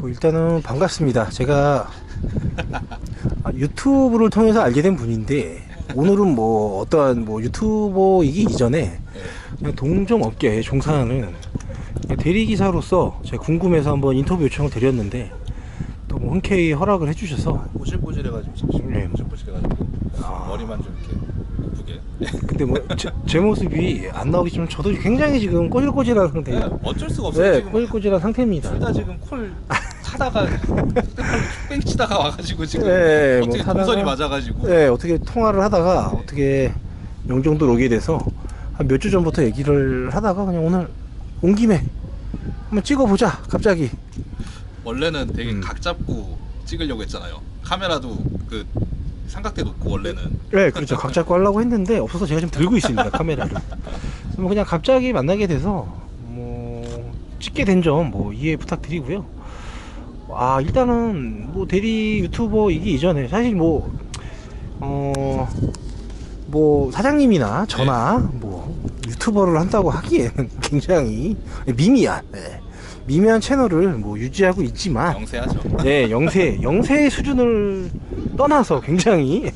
뭐 일단은 반갑습니다. 제가 유튜브를 통해서 알게 된 분인데 오늘은 뭐 어떠한 뭐 유튜버이기 이전에 그냥 동종 업계에 종사하는 대리기사로서 제가 궁금해서 한번 인터뷰 요청을 드렸는데 또 뭐 흔쾌히 허락을 해주셔서. 꼬질꼬질해가지고 지금 네. 꼬질꼬질해가지고 머리만 좀 이렇게 예쁘게. 근데 뭐 제 모습이 안 나오기 좀 저도 굉장히 지금 꼬질꼬질한 상태예요. 네, 어쩔 수가 없어요. 네, 지금 꼬질꼬질한 상태입니다. 둘 다 지금 콜 타다가 뺑 치다가 와가지고 지금 네, 뭐 어떻게 타다가- 동선이 맞아가지고. 네, 어떻게 통화를 하다가 어떻게 영종도로 오게 돼서 한 몇 주 전부터 얘기를 하다가 그냥 오늘 온 김에 한번 찍어보자 갑자기. 원래는 되게 각 잡고 찍으려고 했잖아요. 카메라도 그 삼각대 놓고 원래는. 네, 그렇죠. 각 잡고 하려고 했는데 없어서 제가 지금 들고 있습니다, 카메라를. 그래서 뭐 그냥 갑자기 만나게 돼서 뭐 찍게 된 점 뭐 이해 부탁드리고요. 일단은 뭐 대리 유튜버이기 이전에 사실 뭐 사장님이나 저나 뭐 유튜버를 한다고 하기에는 굉장히 미미한 미미한 채널을 뭐 유지하고 있지만, 영세하죠. 네, 영세 수준을 떠나서 굉장히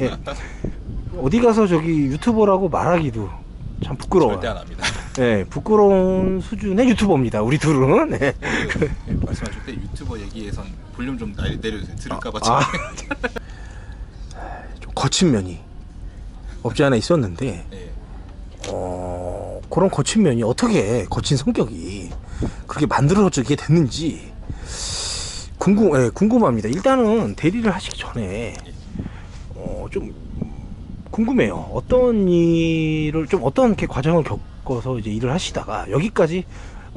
어디 가서 저기 유튜버라고 말하기도 참 부끄러워요. 절대 안 합니다. 네, 부끄러운 수준의 유튜버입니다, 우리 둘은. 네. 말씀하실 때 유튜버 얘기에선 볼륨 좀 내려주세요. 들을까봐. 좀 거친 면이 없지 않아 있었는데, 네. 그런 거친 면이 어떻게 거친 성격이 그렇게 만들어지게 됐는지 궁금합니다. 일단은 대리를 하시기 전에 좀 궁금해요. 어떤 일을 좀 어떤 이렇게 과정을 겪어서 이제 일을 하시다가 여기까지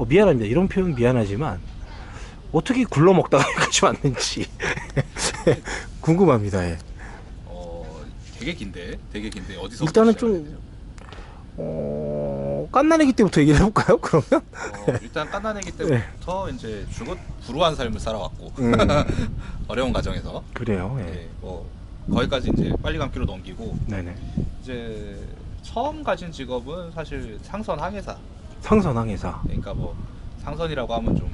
미안합니다. 이런 표현 미안하지만 어떻게 굴러먹다가 여기까지 왔는지 궁금합니다. 예. 되게 긴데 어디서 일단은 좀 깐나내기 때부터 얘기를 해볼까요? 그러면? 일단 깐나내기 때부터 이제 불우한 삶을 살아왔고 어려운 과정에서 그래요. 예. 네, 뭐 거기까지 이제 빨리 감기로 넘기고 네네. 이제 처음 가진 직업은 사실 상선 항해사. 상선항해사. 그러니까 뭐 상선이라고 하면 좀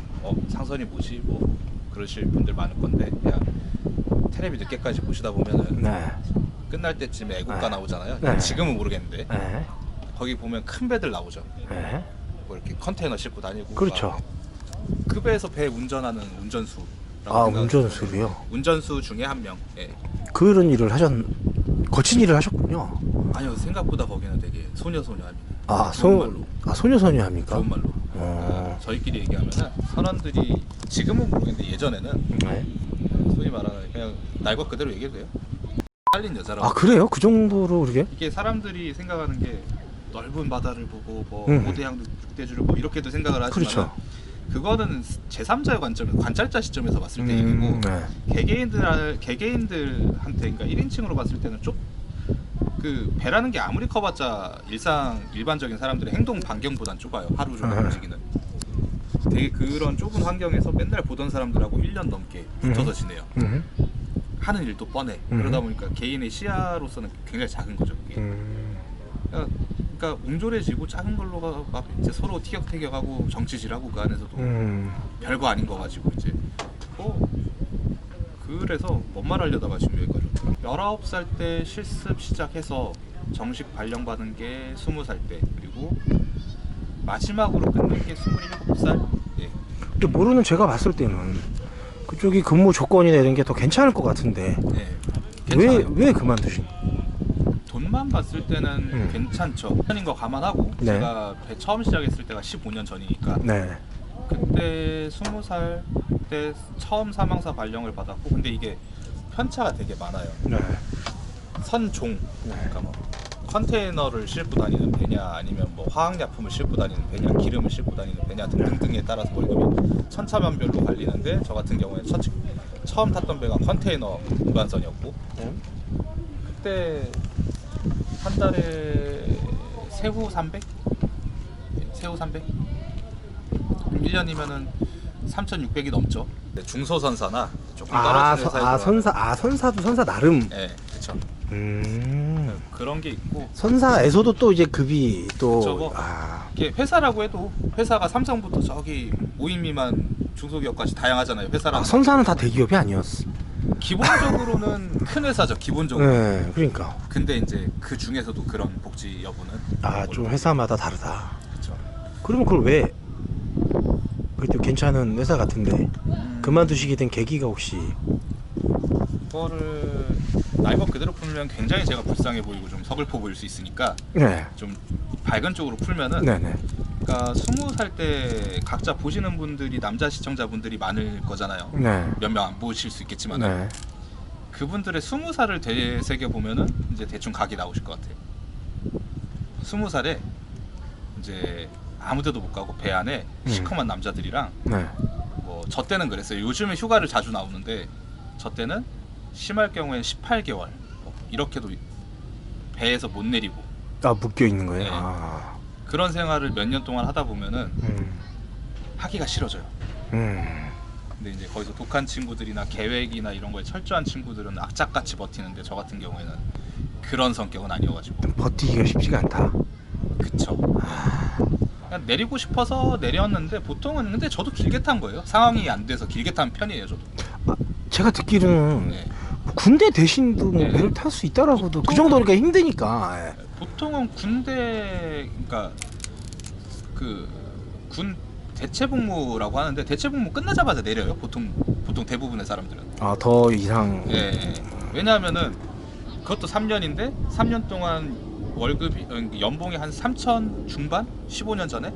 상선이 뭐지 뭐 그러실 분들 많을 건데 그냥 텔레비 늦게까지 보시다 보면은 네. 끝날 때쯤에 애국가 네. 나오잖아요. 네. 지금은 모르겠는데 네. 거기 보면 큰 배들 나오죠. 네. 뭐 이렇게 컨테이너 싣고 다니고. 그렇죠. 그 배에서 배 운전하는 운전수. 운전수요. 운전수 중에 한 명. 예. 그런 일을 거친 일을 하셨군요. 아니요, 생각보다 거기는 되게 소녀소녀합니다. 소녀소녀 합니까? 좋은 말로. 저희끼리 얘기하면은 선원들이 지금은 모르겠는데 예전에는 네. 소위 말하는 그냥 날 것 그대로 얘기해도 돼요. 살린 여자라고. 그래요? 그 정도로 그렇게? 이게 사람들이 생각하는 게 넓은 바다를 보고 뭐 음. 고대양 육대주를 뭐 이렇게도 생각을 하지만 그렇죠. 그거는 제3자의 관찰자 시점에서 봤을 때 얘기고 네. 개개인들한테 그러니까 1인칭으로 봤을 때는 그 배라는 게 아무리 커봤자 일반적인 사람들의 행동 반경보단 좁아요. 하루 종일 움직이는. 되게 그런 좁은 환경에서 맨날 보던 사람들하고 1년 넘게 붙어서 지내요. 하는 일도 뻔해. 그러다 보니까 개인의 시야로서는 굉장히 작은 거죠. 그게. 그러니까 옹졸해지고 작은 걸로가 막 이제 서로 티격태격하고 정치질하고 그 안에서도 별거 아닌 거 가지고 이제 그래서 뭔 말하려다가 지금 여기까지 왔더라. 19살 때 실습 시작해서 정식 발령받은 게 20살 때, 그리고 마지막으로 끝낸 게 27살. 예. 근데 모르는 제가 봤을 때는 그쪽이 근무 조건이나 이런 게 더 괜찮을 것 같은데 괜찮아요. 왜 그만두신? 돈만 봤을 때는 괜찮죠. 전인 거 감안하고 네. 제가 배 처음 시작했을 때가 15년 전이니까 네. 그때 20살 때 처음 사망사 발령을 받았고, 근데 이게 편차가 되게 많아요. 네. 선종, 그러니까 뭐 컨테이너를 싣고 다니는 배냐 아니면 뭐 화학약품을 싣고 다니는 배냐 기름을 싣고 다니는 배냐 등등에 따라서 월급이 천차만별로 갈리는데, 저 같은 경우에는 처음 탔던 배가 컨테이너 운반선이었고 그때 한 달에 새우 300? 새우 300? 1년이면은 3,600이 넘죠. 중소선사나 조금 떨어진 회사에서 선사도 선사 나름. 네, 그렇죠. 그런 게 있고, 선사에서도 또 이제 급이 또 그쵸, 뭐 이게 회사라고 해도 회사가 삼성부터 저기 5인 미만 중소기업까지 다양하잖아요. 회사랑 선사는 다 대기업이 아니었어. 기본적으로는 큰 회사죠. 기본적으로. 네, 그러니까. 근데 이제 그 중에서도 그런 복지 여부는 좀 회사마다 다르다. 그렇죠. 그러면 그걸 왜 그래도 괜찮은 회사 같은데 그만두시게 된 계기가 혹시? 그거를 나이법 그대로 풀면 굉장히 제가 불쌍해 보이고 좀 서글퍼 보일 수 있으니까 네, 좀 밝은 쪽으로 풀면은 네네. 그러니까 20살 때 각자 보시는 분들이 남자 시청자분들이 많을 거잖아요. 네, 몇 명 안 보실 수 있겠지만 네. 그분들의 20살을 되새겨 보면은 이제 대충 각이 나오실 것 같아요. 20살에 이제 아무데도 못 가고 배 안에 시커먼 남자들이랑 네. 뭐 저 때는 그랬어요. 요즘에 휴가를 자주 나오는데 저 때는 심할 경우엔 18개월 이렇게도 배에서 못 내리고 묶여 있는 거예요. 네. 그런 생활을 몇 년 동안 하다 보면은 하기가 싫어져요. 근데 이제 거기서 독한 친구들이나 계획이나 이런 거에 철저한 친구들은 악착같이 버티는데 저 같은 경우에는 그런 성격은 아니어가지고 버티기가 쉽지가 않다. 그쵸. 그냥 내리고 싶어서 내렸는데 보통은 근데 저도 길게 탄 거예요. 상황이 안 돼서 길게 탄 편이에요 저도. 제가 듣기로는 네. 군대 대신도 뭐 네. 배를 탈 수 있다라고도. 그 정도니까 힘드니까. 보통은 군대 그러니까 그 군 대체복무라고 하는데 대체복무 끝나자마자 내려요. 보통 대부분의 사람들은. 더 이상. 예. 왜냐하면은 그것도 3년인데 3년 동안 월급이 연봉이 한 3천 중반 15년 전에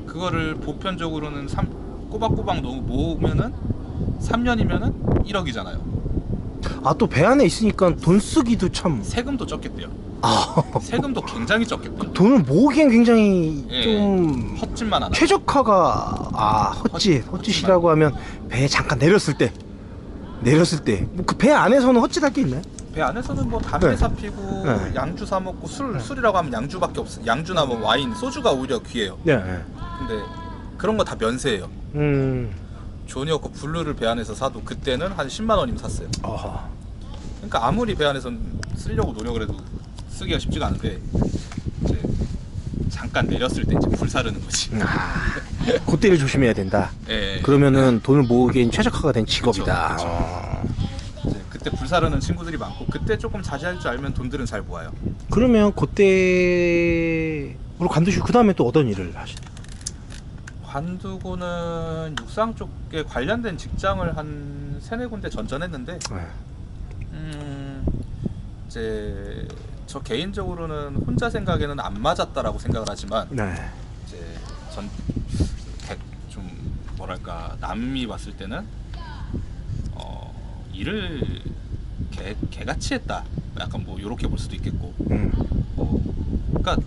그거를 보편적으로는 꼬박꼬박 모으면은 3년이면은 1억이잖아요. 또 배 안에 있으니까 돈 쓰기도 참. 세금도 적겠대요. 세금도 굉장히 적겠대요. 돈을 모으기엔 굉장히 예, 좀 헛짓만 안 하고. 최적화가 헛짓이라고 하면 배에 잠깐 내렸을 때 뭐 그 배 안에서는 헛짓할 게 있나요? 배 안에서는 뭐 담배 네. 사 피고 네. 양주 사 먹고 술이라고 하면 양주밖에 없어. 양주나 뭐 와인, 소주가 오히려 귀해요. 네. 근데 그런 거 다 면세예요. 조니어커 블루를 배 안에서 사도 그때는 한 10만 원이면 샀어요. 그러니까 아무리 배 안에서 쓰려고 노력을 해도 쓰기가 쉽지가 않은데 이제 잠깐 내렸을 때 이제 불사르는 거지. 그때를 조심해야 된다. 예. 그러면은 돈을 모으기엔 최적화가 된 직업이다. 이제 그때 불사르는 친구들이 많고 그때 조금 자제할 줄 알면 돈들은 잘 모아요. 그러면 그때로 관두시고 그 다음에 또 어떤 일을 하시나요? 관두고는 육상 쪽에 관련된 직장을 한 3-4군데 전전했는데 이제 저 개인적으로는 혼자 생각에는 안 맞았다라고 생각을 하지만 이제 좀 뭐랄까 남이 봤을 때는 일을 개같이 했다 약간 뭐 요렇게 볼 수도 있겠고 그러니까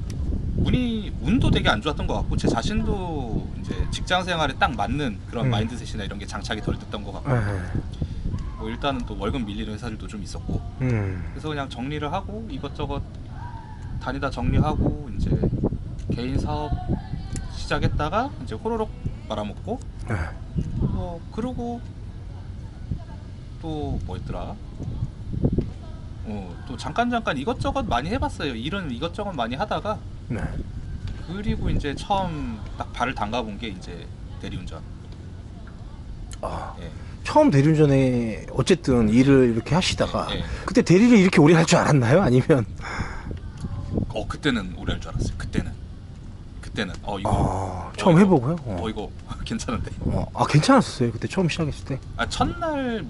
운도 되게 안 좋았던 것 같고 제 자신도 이제 직장 생활에 딱 맞는 그런 마인드셋이나 이런 게 장착이 덜 됐던 것 같고 뭐 일단은 또 월급 밀리는 회사들도 좀 있었고 그래서 그냥 정리를 하고 이것저것 다니다 정리하고 이제 개인 사업 시작했다가 이제 호로록 말아먹고 그러고 또 뭐였더라 또 잠깐 이것저것 많이 해봤어요. 일은 이것저것 많이 하다가 그리고 이제 처음 딱 발을 담가본 게 이제 대리운전. 예. 처음 대리운전에 어쨌든 일을 이렇게 하시다가 예. 그때 대리를 이렇게 오래 할 줄 알았나요? 아니면 그때는 오래 할 줄 알았어요. 그때는 이거 처음 해보고요? 이거 괜찮은데. 괜찮았어요. 그때 처음 시작했을 때. 첫날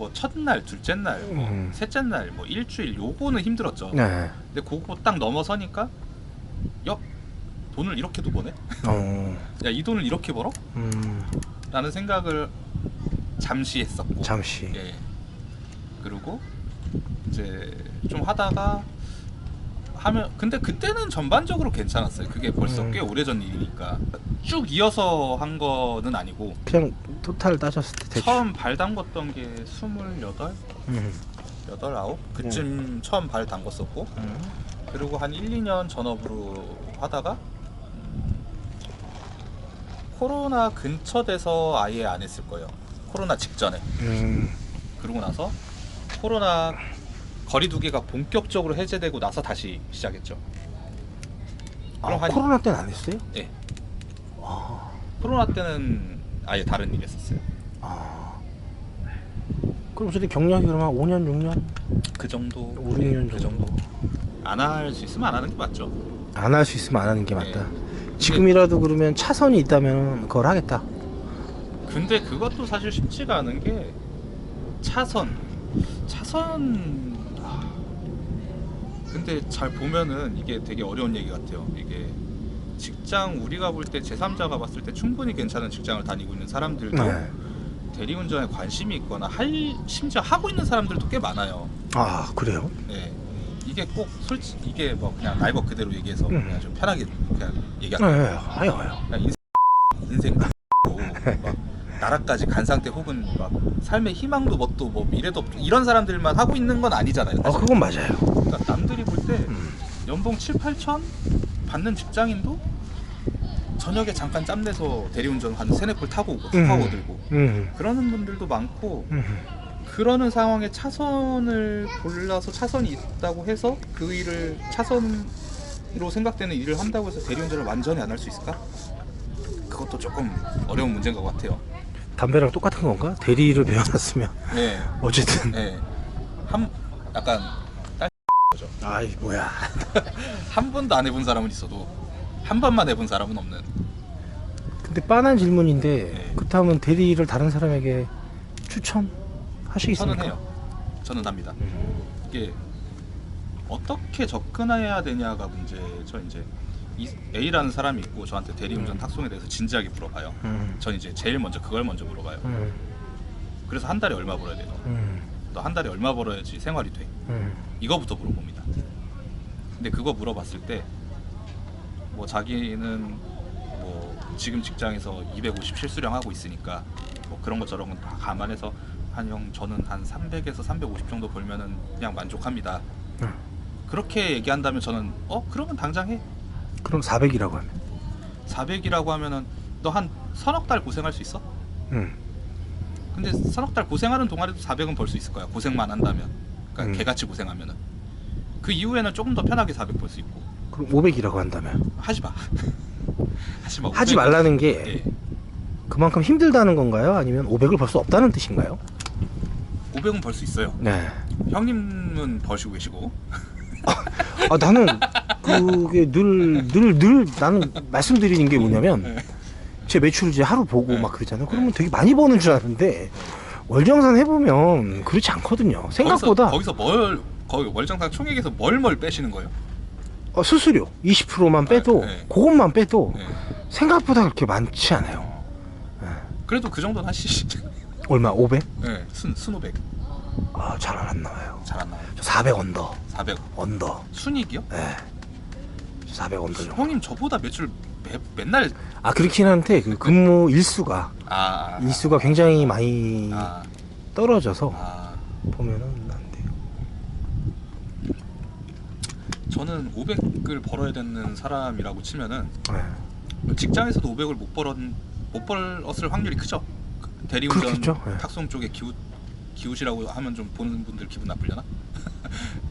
둘째 날 셋째 날 일주일 요거는 힘들었죠. 근데 그거 딱 넘어서니까 돈을 이렇게도 버네? 야, 이 돈을 이렇게 벌어? 라는 생각을 잠시 했었고 예. 그리고 이제 좀 하다가 근데 그때는 전반적으로 괜찮았어요. 그게 벌써 꽤 오래전 일이니까 쭉 이어서 한 거는 아니고 그냥 토탈 따졌을 때 대충. 처음 발 담궜던 게 28? 9? 그쯤 처음 발 담궜었고 그리고 한 1-2년 전업으로 하다가 코로나 근처돼서 아예 안 했을 거예요. 코로나 직전에. 그러고 나서 코로나 거리두기가 본격적으로 해제되고 나서 다시 시작했죠. 코로나 때는 안 했어요? 네. 코로나 때는 아예 다른 일 했었어요. 그럼 저희 경력이 그러면 5년 6년 그 정도 5, 6년 그 정도 안 할 수 있으면 안 하는 게 맞죠. 안 할 수 있으면 안 하는 게 맞다. 네. 지금이라도 그러면 차선이 있다면 그걸 하겠다. 근데 그것도 사실 쉽지가 않은 게 차선 근데 잘 보면은 이게 되게 어려운 얘기 같아요. 이게 직장 우리가 볼 때 제3자가 봤을 때 충분히 괜찮은 직장을 다니고 있는 사람들도 네. 대리운전에 관심이 있거나 심지어 하고 있는 사람들도 꽤 많아요. 아 그래요? 네. 이게 꼭 솔직히 이게 뭐 그냥 날 것 그대로 얘기해서 그냥 좀 편하게 그냥 얘기할게요. 네, 하여. 그냥 인생 막 나라까지 간 상태 혹은 막 삶의 희망도 뭣도 뭐 미래도 없고 이런 사람들만 하고 있는 건 아니잖아요. 사실. 그건 맞아요. 그러니까 남들이 볼 때 연봉 7, 8천 받는 직장인도 저녁에 잠깐 짬내서 대리운전 한 3-4콜 타고 오고 툭하고 들고 그러는 분들도 많고 그러는 상황에 차선을 골라서 차선이 있다고 해서 그 일을 차선으로 생각되는 일을 한다고 해서 대리운전을 완전히 안 할 수 있을까? 그것도 조금 어려운 문제인 것 같아요. 담배랑 똑같은 건가? 대리를 배워놨으면 네, 어쨌든 네. 약간 딸 거죠. 아이 뭐야. 한 번도 안 해본 사람은 있어도 한 번만 해본 사람은 없는. 근데 빤한 질문인데 네. 그렇다면 대리를 다른 사람에게 추천하시겠습니까? 저는 해요. 저는 합니다. 이게 어떻게 접근해야 되냐가 문제죠. 이제 A라는 사람이 있고 저한테 대리운전 탁송에 대해서 진지하게 물어봐요. 전 이제 제일 먼저 그걸 먼저 물어봐요. 그래서 한 달에 얼마 벌어야 돼? 너 한 달에 얼마 벌어야지 생활이 돼? 이거부터 물어봅니다. 근데 그거 물어봤을 때 뭐 자기는 뭐 지금 직장에서 250 실수령 하고 있으니까 뭐 그런 것 저런 건 다 감안해서 저는 한 300에서 350 정도 벌면은 그냥 만족합니다. 그렇게 얘기한다면 저는 그러면 당장 해. 그럼 400이라고 하면 400이라고 하면은 너 한 서너 달 고생할 수 있어? 근데 서너 달 고생하는 동안에도 400은 벌 수 있을 거야. 고생만 한다면. 그러니까 개같이 고생하면은. 그 이후에는 조금 더 편하게 400 벌 수 있고. 그럼 500이라고 한다면 하지 마. 하지 마. 하지 말라는 게 예. 그만큼 힘들다는 건가요? 아니면 500을 벌 수 없다는 뜻인가요? 500은 벌 수 있어요. 네. 형님은 버시고 계시고. 나는 그게 늘 나는 말씀드리는 게 뭐냐면 제 매출 이제 하루 보고 막 그러잖아요. 그러면 되게 많이 버는 줄 아는데 월정산 해보면 그렇지 않거든요. 생각보다 거기서 거기 월정산 총액에서 뭘 빼시는 거예요? 수수료 20%만 빼도 네. 그것만 빼도 네. 생각보다 그렇게 많지 않아요. 그래도 그 정도는 하시죠. 얼마? 500? 네, 순 500. 잘 안 나와요. 잘 안 나와요. 저 400 언더. 400. 언더. 순이익이요? 네. 400 언더 정도. 형님 저보다 매출 맨날 그렇긴 한데 그 근무 일수가 일수가 굉장히 많이 떨어져서 보면은 안 돼요. 저는 500을 벌어야 되는 사람이라고 치면은 네. 직장에서도 500을 못 벌었을 확률이 크죠. 대리운전 그렇겠죠. 네. 탁송 쪽에 기웃이라고 하면 좀 보는 분들 기분 나쁘려나?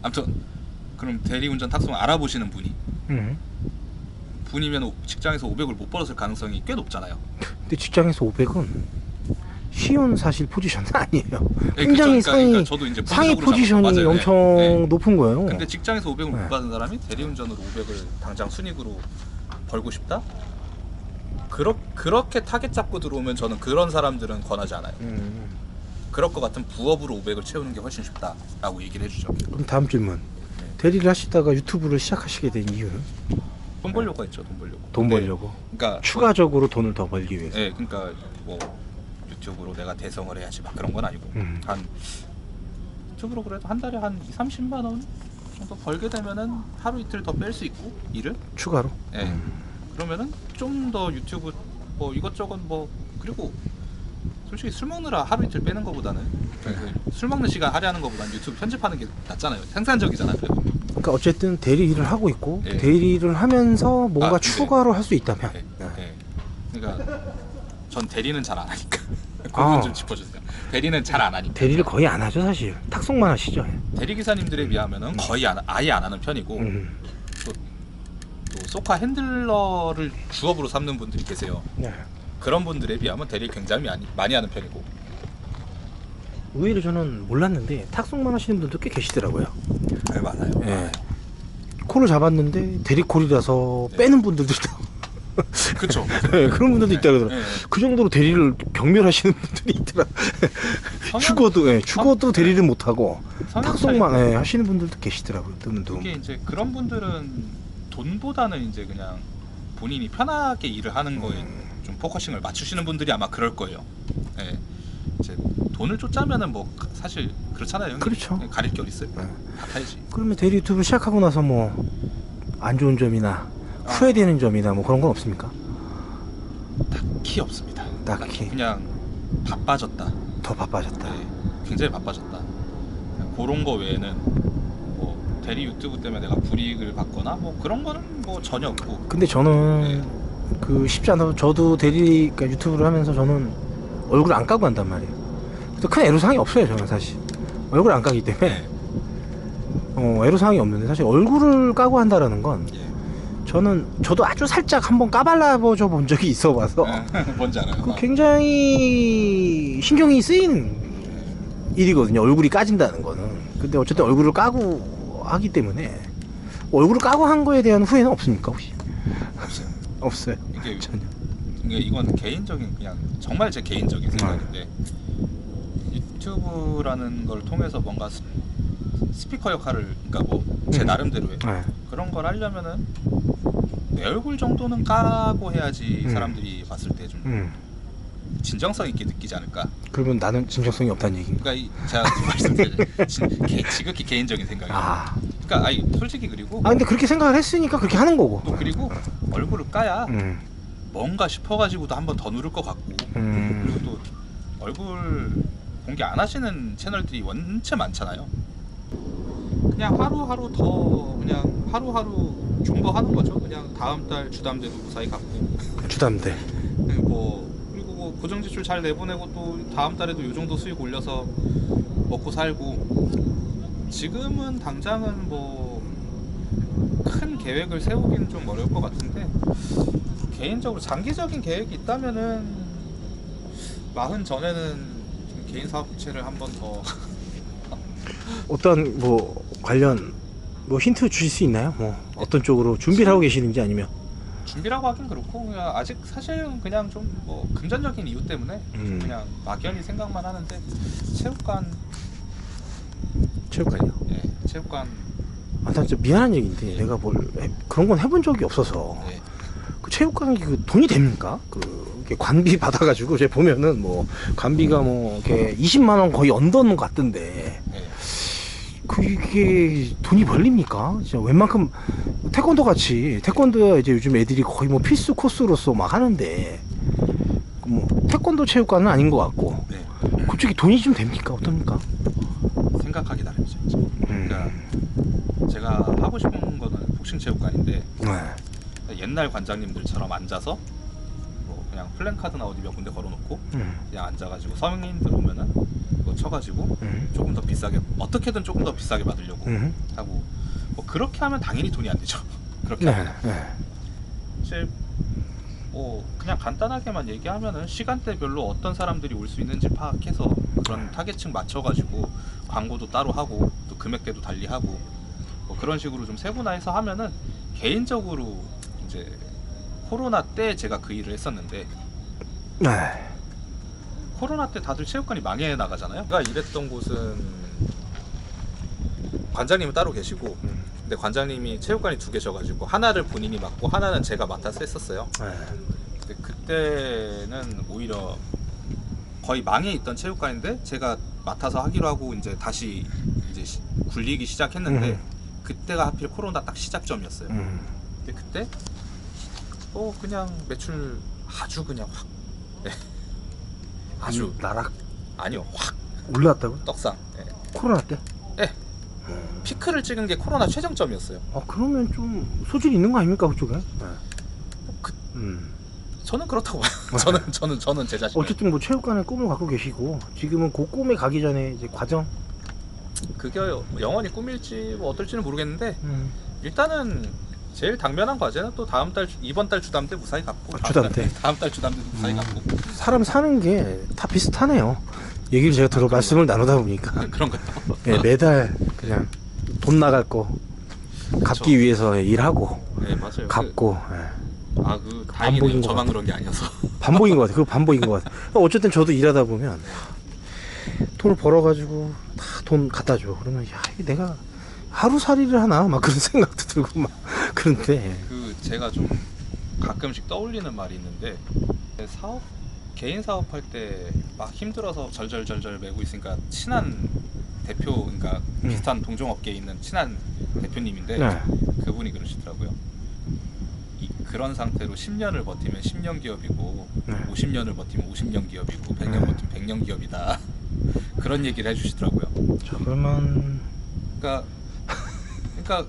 아무튼 그럼 대리운전 탁송 알아보시는 분이면 직장에서 500을 못 벌었을 가능성이 꽤 높잖아요. 근데 직장에서 500은 쉬운 사실 포지션은 아니에요. 네, 굉장히 그쵸? 그러니까 저도 이제 상위 포지션이 맞아요. 엄청 네. 높은 거예요. 근데 직장에서 500을 네. 못 받은 사람이 대리운전으로 500을 당장 순익으로 벌고 싶다? 그렇게 타겟 잡고 들어오면 저는 그런 사람들은 권하지 않아요. 그럴 것 같은 부업으로 500을 채우는 게 훨씬 쉽다라고 얘기를 해주죠. 그럼 다음 질문. 대리를 하시다가 유튜브를 시작하시게 된 이유는? 돈 벌려고 했죠. 돈 벌려고. 돈 네. 벌려고. 그러니까 추가적으로 돈을 더 벌기 위해서. 네, 그러니까 뭐 유튜브로 내가 대성을 해야지 막 그런 건 아니고 한 유튜브로 그래도 한 달에 한 2-30만 원 정도 벌게 되면은 하루 이틀 더 뺄 수 있고 일을 추가로. 네. 그러면은 좀 더 유튜브 뭐 이것저것 뭐 그리고 솔직히 술 먹느라 하루 이틀 빼는 거보다는 술 먹는 시간 할애하는 거보다는 유튜브 편집하는 게 낫잖아요. 생산적이잖아요. 그래도. 그러니까 어쨌든 대리 일을 하고 있고 네. 대리를 하면서 뭔가 네. 추가로 할 수 있다면. 네. 네. 그러니까 전 대리는 잘 안 하니까 그건 좀 짚어주세요. 대리는 잘 안 하니까. 대리를 거의 안 하죠 사실. 탁송만 하시죠. 대리 기사님들에 비하면은 거의 아예 안 하는 편이고 또 소카 핸들러를 주업으로 삼는 분들이 계세요. 네. 그런 분들에 비하면 대리 굉장히 많이 하는 편이고 의외로 저는 몰랐는데 탁송만 하시는 분들도 꽤 계시더라고요. 네, 맞아요. 예. 콜을 잡았는데 대리콜이라서 네. 빼는 분들도 있다. 그쵸. 예, 그런 분들도 있다 그러더라고요. 네. 그 정도로 대리를 경멸하시는 분들이 있더라. 죽어도 대리를 못 하고 탁송만 하시는 분들도 계시더라고요. 듬듬. 이게 이제 그런 분들은 돈보다는 이제 그냥 본인이 편하게 일을 하는 거에 좀 포커싱을 맞추시는 분들이 아마 그럴 거예요. 예. 이제 돈을 쫓자면은 뭐 사실 그렇잖아요. 형님. 그렇죠. 가릴 게 어디 있어요? 네. 다 타야지. 그러면 대리 유튜브 시작하고 나서 뭐 안 좋은 점이나 후회되는 점이나 뭐 그런 건 없습니까? 딱히 없습니다. 딱히 그냥 바빠졌다. 더 바빠졌다. 네, 굉장히 바빠졌다. 그냥 그런 거 외에는 뭐 대리 유튜브 때문에 내가 불이익을 받거나 뭐 그런 거는 뭐 전혀 없고. 근데 저는 그 쉽지 않아서 저도 대리 그러니까 유튜브를 하면서 저는 얼굴 안 까고 한단 말이에요. 그래서 큰 애로사항이 없어요. 저는 사실 얼굴 안 까기 때문에 애로사항이 없는데 사실 얼굴을 까고 한다라는 건 저도 아주 살짝 한번 까발라보져 본 적이 있어봐서 뭔지 알아요? 그 굉장히 신경이 쓰이는 일이거든요. 얼굴이 까진다는 거는. 근데 어쨌든 얼굴을 까고 하기 때문에 얼굴을 까고 한 거에 대한 후회는 없습니까 혹시? 없어요. 없어요. 이게 전혀. 이건 개인적인 그냥 정말 제 개인적인 생각인데 유튜브라는 걸 통해서 뭔가 스피커 역할을 그러니까 뭐 제 나름대로의 그런 걸 하려면은 내 얼굴 정도는 까고 해야지 사람들이 봤을 때 좀 진정성 있게 느끼지 않을까. 그러면 나는 진정성이 없다는 얘기인가? 그러니까 제가 말씀드린 지극히 개인적인 생각이에요. 그러니까 솔직히 그리고 근데 그렇게 생각을 했으니까 그렇게 하는 거고. 또 그리고 얼굴을 까야 뭔가 싶어가지고도 한 번 더 누를 것 같고 그리고 또 얼굴 공개 안 하시는 채널들이 원체 많잖아요. 그냥 하루하루 더 그냥 하루하루 존버하는 거죠. 그냥 다음 달 주담대도 무사히 갚고 주담대. 그리고 뭐 고정 지출 잘 내보내고 또 다음 달에도 이 정도 수익 올려서 먹고 살고. 지금은 당장은 뭐 큰 계획을 세우기는 좀 어려울 것 같은데 개인적으로 장기적인 계획이 있다면은 40 전에는 좀 개인 사업체를 한번 더 어떤 뭐 관련 뭐 힌트 주실 수 있나요? 뭐 어떤 쪽으로 준비를 하고 계시는지 아니면 준비라고 하긴 그렇고 그냥 아직 사실은 그냥 좀 뭐 금전적인 이유 때문에 그냥 막연히 생각만 하는데 체육관이요? 네, 체육관. 난 진짜 미안한 얘기인데 내가 그런 건 해본 적이 없어서 그 체육관이 그 돈이 됩니까? 이렇게 관비 받아가지고 제가 보면은 뭐 관비가 뭐 이렇게 20만 원 거의 언더는 것 같던데 그게 돈이 벌립니까? 진짜 웬만큼 태권도 같이 태권도야 이제 요즘 애들이 거의 뭐 필수 코스로서 막 하는데 뭐 태권도 체육관은 아닌 것 같고 그쪽이 돈이 좀 됩니까? 어떻습니까? 생각하기 나름이죠. 그러니까 제가 하고 싶은 거는 복싱체육관인데 옛날 관장님들처럼 앉아서 뭐 그냥 플랜카드나 어디 몇 군데 걸어놓고 그냥 앉아가지고 성인들 오면은 그거 쳐가지고 조금 더 비싸게 어떻게든 조금 더 비싸게 받으려고 하고 뭐 그렇게 하면 당연히 돈이 안 되죠. 그렇게 하면 사실 뭐 그냥 간단하게만 얘기하면은 시간대별로 어떤 사람들이 올 수 있는지 파악해서 그런 타겟층 맞춰가지고 광고도 따로 하고 또 금액대도 달리하고 뭐 그런 식으로 좀 세분화해서 하면은 개인적으로 이제 코로나 때 제가 그 일을 했었는데 코로나 때 다들 체육관이 망해 나가잖아요. 제가 일했던 곳은 관장님은 따로 계시고 근데 관장님이 체육관이 2개셔가지고 하나를 본인이 맡고 하나는 제가 맡아서 했었어요. 근데 그때는 오히려 거의 망해 있던 체육관인데 제가 맡아서 하기로 하고 이제 다시 이제 굴리기 시작했는데 그때가 하필 코로나 딱 시작점이었어요. 근데 그때 그냥 매출 아주 그냥 확 아주 나락 아니요 확 올라왔다고요? 떡상. 코로나 때? 피크를 찍은 게 코로나 최정점이었어요. 그러면 좀 소질이 있는 거 아닙니까 그쪽에? 저는 그렇다고 봐요. 저는 제 자신. 어쨌든 뭐 체육관에 꿈을 갖고 계시고 지금은 그 꿈에 가기 전에 이제 과정. 그게 영원히 꿈일지 뭐 어떨지는 모르겠는데 일단은 제일 당면한 과제는 또 이번 달 주담대 무사히 갚고 주담대. 다음 달 주담대도 무사히 갚고. 사람 사는 게 다 비슷하네요. 얘기를 제가 들어 말씀을 나누다 보니까 그런가요? 예, 매달 그냥 돈 나갈 거 갚기 위해서 일하고 네 맞아요. 갚고 그 다행이네요. 반복인 것 저만 같아요. 그런 게 아니어서. 반복인 것 같아요. 그거 반복인 것 같아요. 어쨌든 저도 일하다 보면 돈을 벌어가지고 다 돈 갖다 줘. 그러면 야 이게 내가 하루살이를 하나 막 그런 생각도 들고 막 그런데 제가 좀 가끔씩 떠올리는 말이 있는데 개인 사업할 때 막 힘들어서 절절절절 매고 있으니까 친한 대표 그러니까 비슷한 동종업계에 있는 친한 대표님인데 네. 그분이 그러시더라고요. 그런 상태로 10년을 버티면 10년 기업이고 네. 50년을 버티면 50년 기업이고 100년 네. 버티면 100년 기업이다. 그런 얘기를 해주시더라고요. 자 그러면 그러니까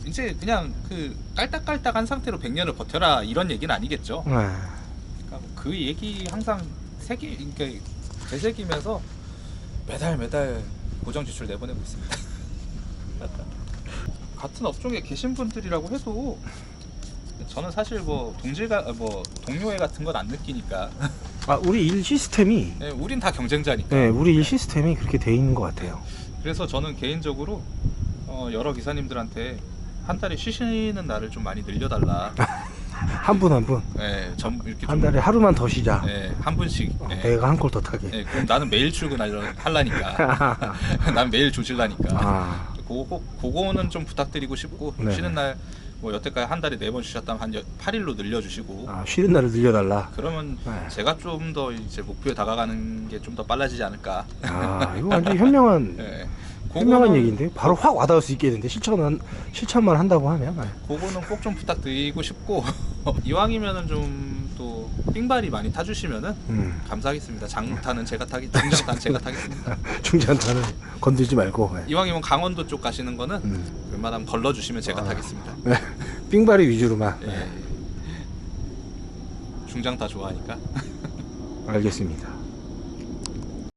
이제 그냥 그 깔딱깔딱한 상태로 100년을 버텨라 이런 얘기는 아니겠죠. 네. 그러니까 그 얘기 항상 그러니까 되새기면서 매달 고정 지출 내보내고 있습니다. 같은 업종에 계신 분들이라고 해도 저는 사실 뭐 동료애 같은 건 안 느끼니까. 우리 일 시스템이 네, 우린 다 경쟁자니까. 네, 우리 일 시스템이 그렇게 돼 있는 것 같아요. 그래서 저는 개인적으로 여러 기사님들한테 한 달에 쉬시는 날을 좀 많이 늘려달라. 한 분 한 분. 네, 이렇게 한 달에 하루만 더 쉬자. 네, 한 분씩. 네. 배가 한 콜 더 타게. 네, 그럼 나는 매일 출근하려니까. 난 매일 조질라니까. 그거는 좀 부탁드리고 싶고 네. 쉬는 날 뭐 여태까지 한 달에 4번 쉬셨다면 한 8일로 늘려주시고. 쉬는 날을 늘려달라. 그러면 네. 제가 좀 더 이제 목표에 다가가는 게 좀 더 빨라지지 않을까. 이거 완전 현명한 네. 현명한 얘기인데 바로 확 와닿을 수 있겠는데 실천만 한다고 하면. 그거는 꼭 좀 부탁드리고 싶고 이왕이면은 좀 또 삥발이 많이 타주시면은 감사하겠습니다. 장타는 제가 중장타는 제가 타겠습니다. 중장타는 건들지 말고. 네. 이왕이면 강원도 쪽 가시는 거는 웬만하면 걸러주시면 제가 타겠습니다. 네. 삥바리 위주로만. 네. 중장타 좋아하니까. 알겠습니다.